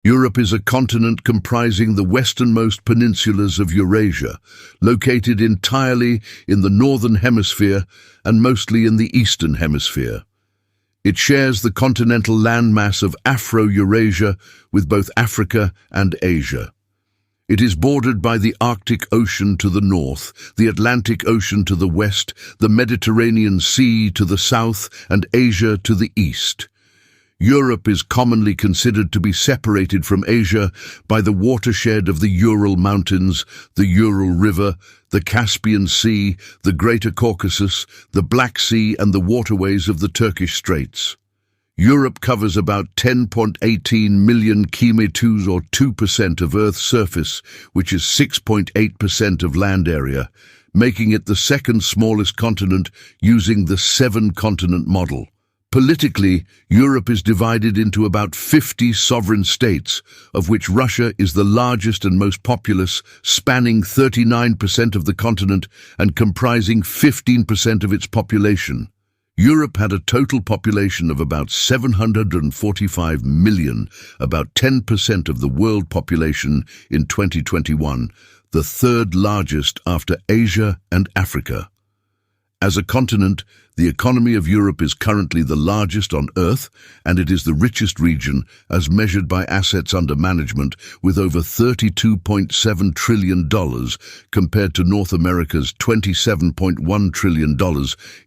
Europe is a continent comprising the westernmost peninsulas of Eurasia, located entirely in the northern hemisphere and mostly in the eastern hemisphere. It shares the continental landmass of Afro-Eurasia with both Africa and Asia. It is bordered by the Arctic Ocean to the north, the Atlantic Ocean to the west, the Mediterranean Sea to the south, and Asia to the east. Europe is commonly considered to be separated from Asia by the watershed of the Ural Mountains, the Ural River, the Caspian Sea, the Greater Caucasus, the Black Sea, and the waterways of the Turkish Straits. Europe covers about 10.18 million kilometers or 2% of Earth's surface, which is 6.8% of land area, making it the second smallest continent using the seven-continent model. Politically, Europe is divided into about 50 sovereign states, of which Russia is the largest and most populous, spanning 39% of the continent and comprising 15% of its population. Europe had a total population of about 745 million, about 10% of the world population in 2021, the third largest after Asia and Africa. As a continent, the economy of Europe is currently the largest on Earth, and it is the richest region as measured by assets under management, with over $32.7 trillion compared to North America's $27.1 trillion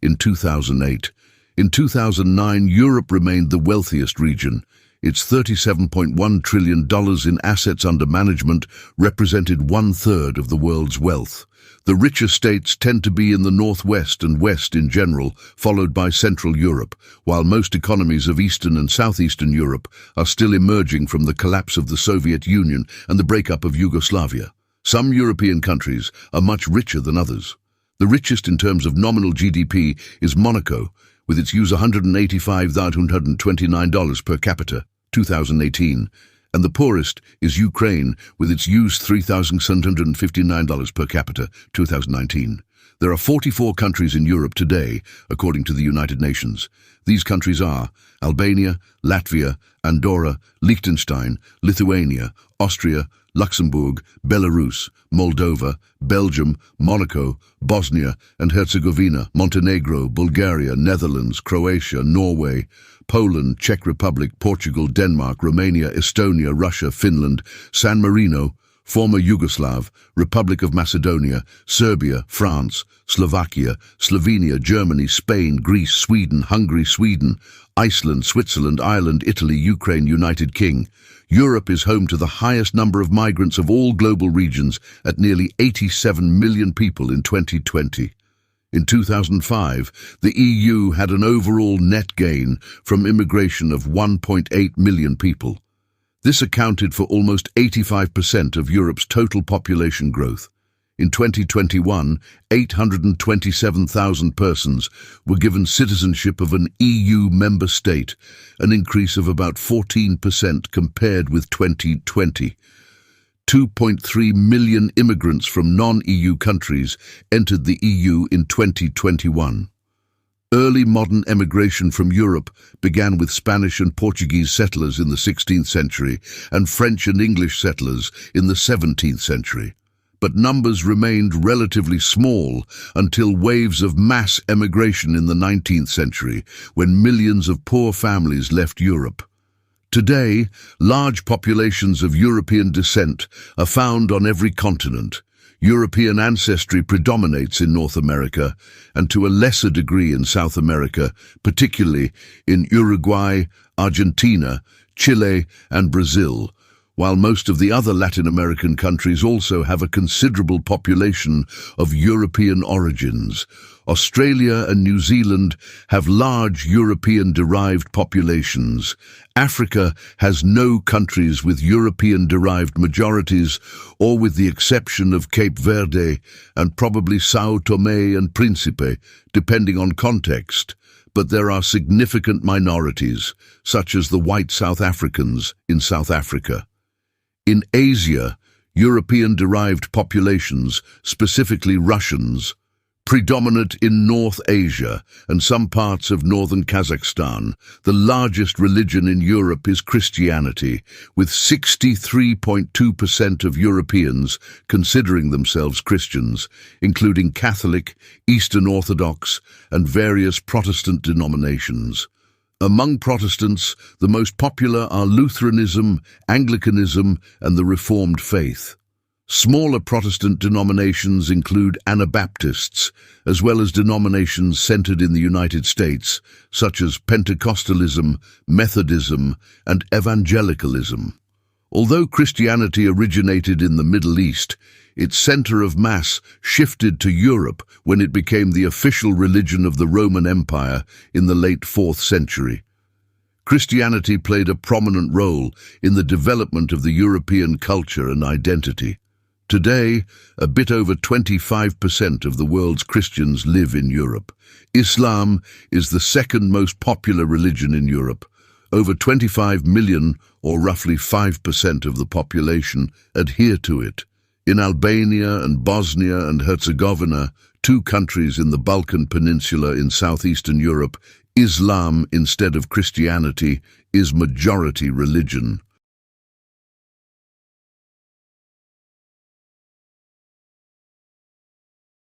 in 2008. In 2009, Europe remained the wealthiest region. Its $37.1 trillion in assets under management represented one-third of the world's wealth. The richer states tend to be in the northwest and west in general, followed by Central Europe, while most economies of Eastern and Southeastern Europe are still emerging from the collapse of the Soviet Union and the breakup of Yugoslavia. Some European countries are much richer than others. The richest in terms of nominal GDP is Monaco, with its use $185,129 per capita, 2018, and the poorest is Ukraine, with its use $3,759 per capita, 2019. There are 44 countries in Europe today, according to the United Nations. These countries are Albania, Latvia, Andorra, Liechtenstein, Lithuania, Austria, Luxembourg, Belarus, Moldova, Belgium, Monaco, Bosnia and Herzegovina, Montenegro, Bulgaria, Netherlands, Croatia, Norway, Poland, Czech Republic, Portugal, Denmark, Romania, Estonia, Russia, Finland, San Marino, former Yugoslav, Republic of Macedonia, Serbia, France, Slovakia, Slovenia, Germany, Spain, Greece, Sweden, Hungary, Sweden, Iceland, Switzerland, Ireland, Italy, Ukraine, United Kingdom. Europe is home to the highest number of migrants of all global regions at nearly 87 million people in 2020. In 2005, the EU had an overall net gain from immigration of 1.8 million people. This accounted for almost 85% of Europe's total population growth. In 2021, 827,000 persons were given citizenship of an EU member state, an increase of about 14% compared with 2020. 2.3 million immigrants from non-EU countries entered the EU in 2021. Early modern emigration from Europe began with Spanish and Portuguese settlers in the 16th century and French and English settlers in the 17th century. But numbers remained relatively small until waves of mass emigration in the 19th century, when millions of poor families left Europe. Today, large populations of European descent are found on every continent. European ancestry predominates in North America and to a lesser degree in South America, particularly in Uruguay, Argentina, Chile, and Brazil, while most of the other Latin American countries also have a considerable population of European origins. Australia and New Zealand have large European-derived populations. Africa has no countries with European-derived majorities, or with the exception of Cape Verde and probably São Tomé and Príncipe, depending on context. But there are significant minorities, such as the white South Africans in South Africa. In Asia, European-derived populations, specifically Russians, Predominant in North Asia and some parts of northern Kazakhstan, the largest religion in Europe is Christianity, with 63.2% of Europeans considering themselves Christians, including Catholic, Eastern Orthodox, and various Protestant denominations. Among Protestants, the most popular are Lutheranism, Anglicanism, and the Reformed faith. Smaller Protestant denominations include Anabaptists, as well as denominations centered in the United States, such as Pentecostalism, Methodism, and Evangelicalism. Although Christianity originated in the Middle East, its center of mass shifted to Europe when it became the official religion of the Roman Empire in the late 4th century. Christianity played a prominent role in the development of the European culture and identity. Today, a bit over 25% of the world's Christians live in Europe. Islam is the second most popular religion in Europe. Over 25 million, or roughly 5% of the population, adhere to it. In Albania and Bosnia and Herzegovina, two countries in the Balkan Peninsula in southeastern Europe, Islam, instead of Christianity, is majority religion.